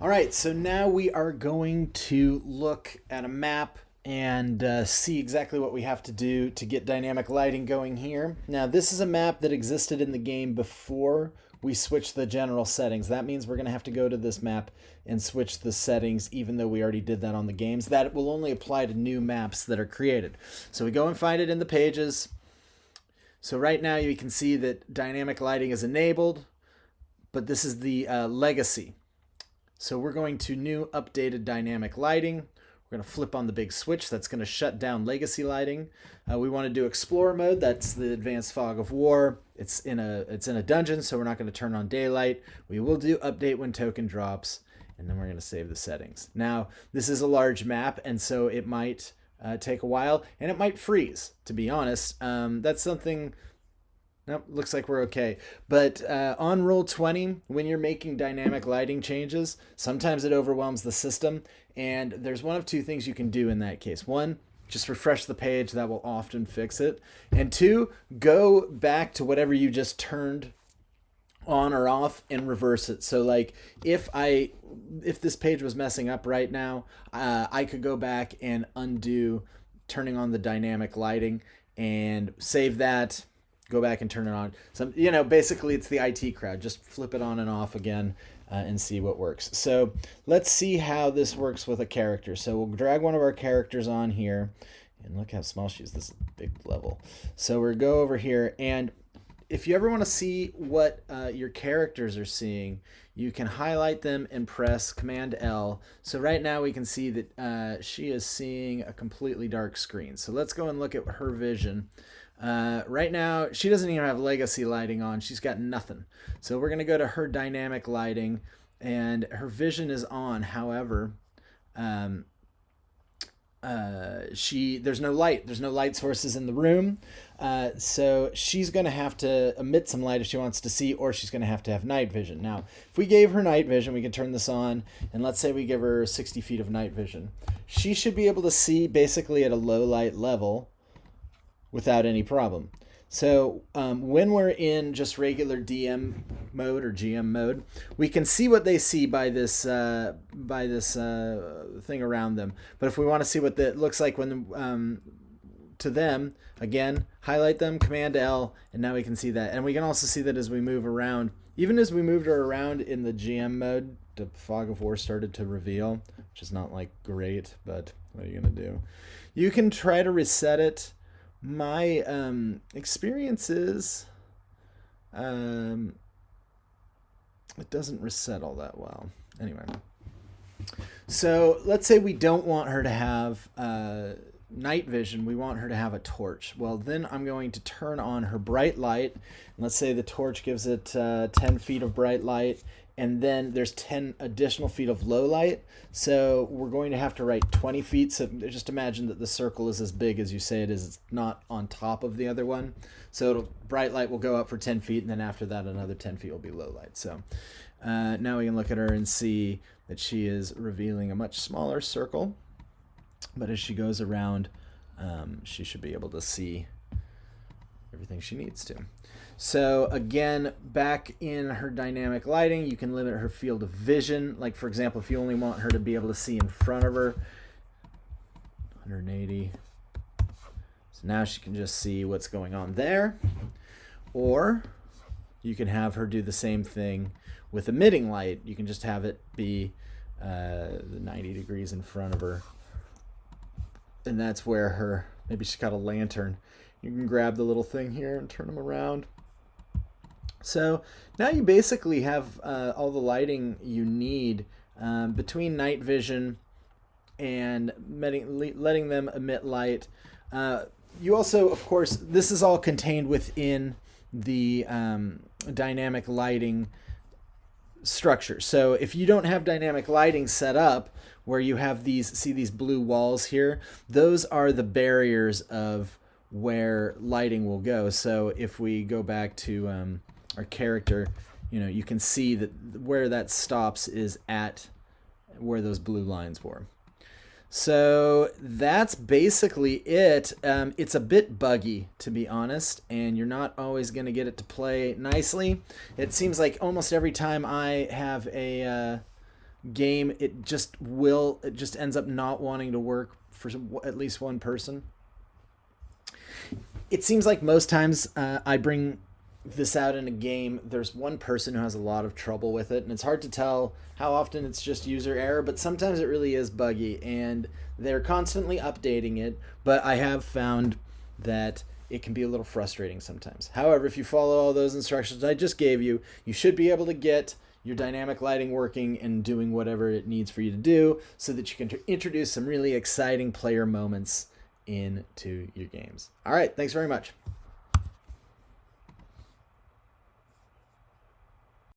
All right, so now we are going to look at a map and see exactly what we have to do to get dynamic lighting going here. Now, this is a map that existed in the game before we switched the general settings. That means we're going to have to go to this map and switch the settings, even though we already did that on the games. That will only apply to new maps that are created. So we go and find it in the pages. So right now you can see that dynamic lighting is enabled, but this is the legacy. So we're going to new updated dynamic lighting. We're going to flip on the big switch. That's going to shut down legacy lighting. We want to do explorer mode. That's the advanced fog of war. It's in a dungeon, so we're not going to turn on daylight. We will do update when token drops, and then we're going to save the settings. Now, this is a large map, and so it might take a while, and it might freeze, to be honest. That's something. Nope, looks like we're okay. But on Roll20, when you're making dynamic lighting changes, sometimes it overwhelms the system. And there's one of two things you can do in that case. One, just refresh the page. That will often fix it. And two, go back to whatever you just turned on or off and reverse it. So like if this page was messing up right now, I could go back and undo turning on the dynamic lighting and save that, go back and turn it on. So, basically it's the IT crowd. Just flip it on and off again and see what works. So let's see how this works with a character. So we'll drag one of our characters on here. And look how small she is. This is a big level. So we'll go over here. And if you ever want to see what your characters are seeing, you can highlight them and press Command L. So right now we can see that she is seeing a completely dark screen. So let's go and look at her vision. Right now, she doesn't even have legacy lighting on. She's got nothing. So we're going to go to her dynamic lighting, and her vision is on. However, there's no light. There's no light sources in the room. So she's going to have to emit some light if she wants to see, or she's going to have night vision. Now, if we gave her night vision, we can turn this on, and let's say we give her 60 feet of night vision. She should be able to see basically at a low light level without any problem. So when we're in just regular DM mode or GM mode, we can see what they see by this thing around them. But if we want to see what it looks like when to them, again, highlight them, Command L, and now we can see that. And we can also see that as we move around. Even as we moved her around in the GM mode, the fog of war started to reveal, which is not like great, but what are you gonna do? You can try to reset it. My experience is it doesn't reset all that well. Anyway, so let's say we don't want her to have night vision. We want her to have a torch. Well, then I'm going to turn on her bright light. Let's say the torch gives it 10 feet of bright light, and then there's 10 additional feet of low light. So we're going to have to write 20 feet. So just imagine that the circle is as big as you say it is. It's not on top of the other one. So bright light will go up for 10 feet, and then after that, another 10 feet will be low light. So now we can look at her and see that she is revealing a much smaller circle. But as she goes around, she should be able to see everything she needs to. So again, back in her dynamic lighting, you can limit her field of vision. Like, for example, if you only want her to be able to see in front of her, 180. So now she can just see what's going on there. Or you can have her do the same thing with emitting light. You can just have it be the 90 degrees in front of her. And that's where maybe she's got a lantern. You can grab the little thing here and turn them around. So now you basically have all the lighting you need between night vision and letting them emit light. You also, of course, this is all contained within the dynamic lighting structure. So if you don't have dynamic lighting set up, where you have these blue walls here, those are the barriers of where lighting will go. So if we go back to our character, you can see that where that stops is at where those blue lines were. So that's basically it. It's a bit buggy, to be honest, and you're not always going to get it to play nicely. It seems like almost every time I have a game, it just ends up not wanting to work for at least one person. It seems like most times I bring this out in a game, there's one person who has a lot of trouble with it, and it's hard to tell how often it's just user error, but sometimes it really is buggy, and they're constantly updating it. But I have found that it can be a little frustrating sometimes. However, if you follow all those instructions I just gave you, you should be able to get your dynamic lighting working and doing whatever it needs for you to do so that you can introduce some really exciting player moments into your games. All right, thanks very much.